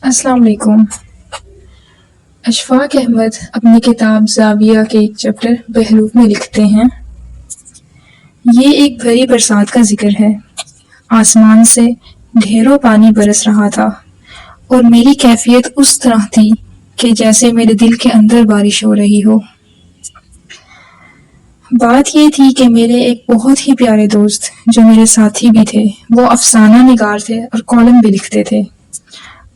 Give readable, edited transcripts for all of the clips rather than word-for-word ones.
السلام علیکم۔ اشفاق احمد اپنی کتاب زاویہ کے ایک چیپٹر بہروپ میں لکھتے ہیں، یہ ایک بھری برسات کا ذکر ہے۔ آسمان سے ڈھیروں پانی برس رہا تھا اور میری کیفیت اس طرح تھی کہ جیسے میرے دل کے اندر بارش ہو رہی ہو۔ بات یہ تھی کہ میرے ایک بہت ہی پیارے دوست جو میرے ساتھی بھی تھے، وہ افسانہ نگار تھے اور کالم بھی لکھتے تھے۔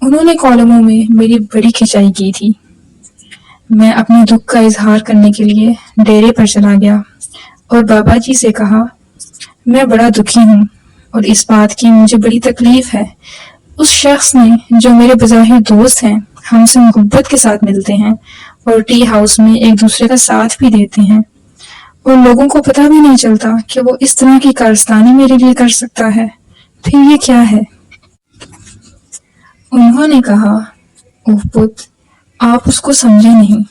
انہوں نے کالموں میں میری بڑی کھچائی کی تھی۔ میں اپنے دکھ کا اظہار کرنے کے لیے ڈیرے پر چلا گیا اور بابا جی سے کہا، میں بڑا دکھی ہوں اور اس بات کی مجھے بڑی تکلیف ہے۔ اس شخص نے جو میرے بظاہر دوست ہیں، ہم سے محبت کے ساتھ ملتے ہیں اور ٹی ہاؤس میں ایک دوسرے کا ساتھ بھی دیتے ہیں، اور لوگوں کو پتہ بھی نہیں چلتا کہ وہ اس طرح کی کارستانی میرے لیے کر سکتا ہے، پھر یہ کیا ہے؟ انہوں نے کہا، اوہ پت، آپ اس کو سمجھے نہیں،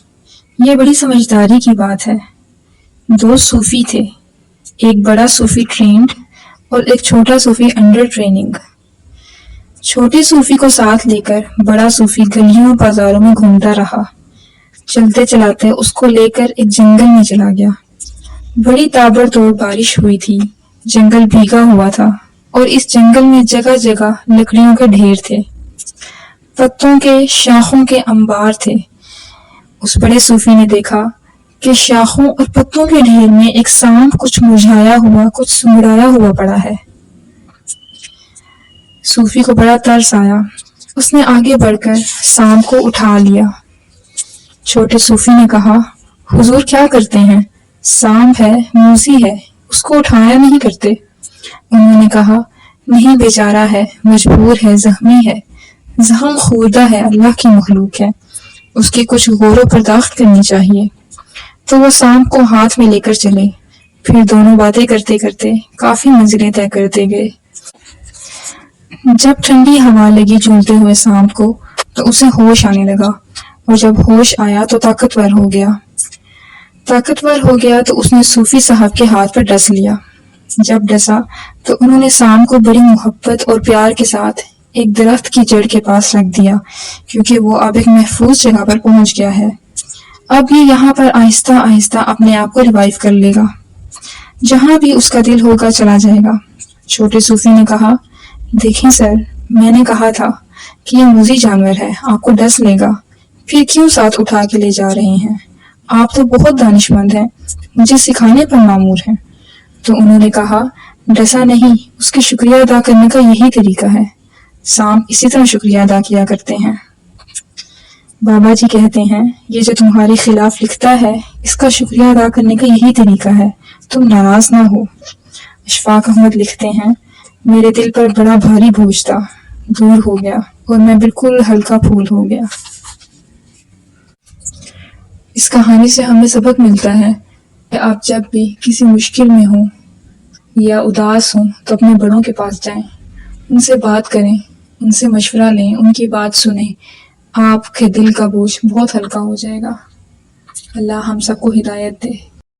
یہ بڑی سمجھداری کی بات ہے۔ دو صوفی تھے، ایک بڑا صوفی ٹرینڈ اور ایک چھوٹا صوفی انڈر ٹریننگ۔ چھوٹے صوفی کو ساتھ لے کر بڑا صوفی گلیوں اور بازاروں میں گھومتا رہا۔ چلتے چلاتے اس کو لے کر ایک جنگل میں چلا گیا۔ بڑی تابڑ توڑ بارش ہوئی تھی، جنگل بھیگا ہوا تھا اور اس جنگل میں جگہ جگہ لکڑیوں کے ڈھیر تھے، پتوں کے، شاخوں کے انبار تھے۔ اس بڑے صوفی نے دیکھا کہ شاخوں اور پتوں کے ڈھیر میں ایک سانپ کچھ مرجھایا ہوا، کچھ سنگڑایا ہوا پڑا ہے۔ صوفی کو بڑا ترس آیا، اس نے آگے بڑھ کر سانپ کو اٹھا لیا۔ چھوٹے صوفی نے کہا، حضور کیا کرتے ہیں؟ سانپ ہے، موذی ہے، اس کو اٹھایا نہیں کرتے۔ انہوں نے کہا، نہیں بیچارہ ہے، مجبور ہے، زخمی ہے۔ زخم خوردہ ہے، اللہ کی مخلوق ہے، اس کی کچھ غور و پرداخت کرنی چاہیے۔ تو وہ سانپ کو ہاتھ میں لے کر چلے، پھر دونوں باتیں کرتے کرتے کافی منزلیں طے کرتے گئے۔ جب ٹھنڈی ہوا لگی جھولتے ہوئے سانپ کو تو اسے ہوش آنے لگا، اور جب ہوش آیا تو طاقتور ہو گیا تو اس نے صوفی صاحب کے ہاتھ پر ڈس لیا۔ جب ڈسا تو انہوں نے سانپ کو بڑی محبت اور پیار کے ساتھ ایک درخت کی جڑ کے پاس رکھ دیا، کیونکہ وہ اب ایک محفوظ جگہ پر پہنچ گیا ہے۔ اب یہ یہاں پر آہستہ آہستہ اپنے آپ کو ریوائیو کر لے گا، جہاں بھی اس کا دل ہوگا چلا جائے گا۔ چھوٹے صوفی نے کہا، دیکھیں سر، میں نے کہا تھا کہ یہ موذی جانور ہے، آپ کو ڈس لے گا، پھر کیوں ساتھ اٹھا کے لے جا رہے ہیں؟ آپ تو بہت دانش مند ہیں، مجھے سکھانے پر مامور ہیں۔ تو انہوں نے کہا، ڈسا نہیں، اس کے شکریہ ادا کرنے کا یہی طریقہ ہے، سانپ اسی طرح شکریہ ادا کیا کرتے ہیں۔ بابا جی کہتے ہیں، یہ جو تمہارے خلاف لکھتا ہے، اس کا شکریہ ادا کرنے کا یہی طریقہ ہے، تم ناراض نہ ہو۔ اشفاق احمد لکھتے ہیں، میرے دل پر بڑا بھاری بوجھ تھا، دور ہو گیا اور میں بالکل ہلکا پھول ہو گیا۔ اس کہانی سے ہمیں سبق ملتا ہے کہ آپ جب بھی کسی مشکل میں ہوں یا اداس ہوں تو اپنے بڑوں کے پاس جائیں، ان سے بات کریں، ان سے مشورہ لیں، ان کی بات سنیں، آپ کے دل کا بوجھ بہت ہلکا ہو جائے گا۔ اللہ ہم سب کو ہدایت دے۔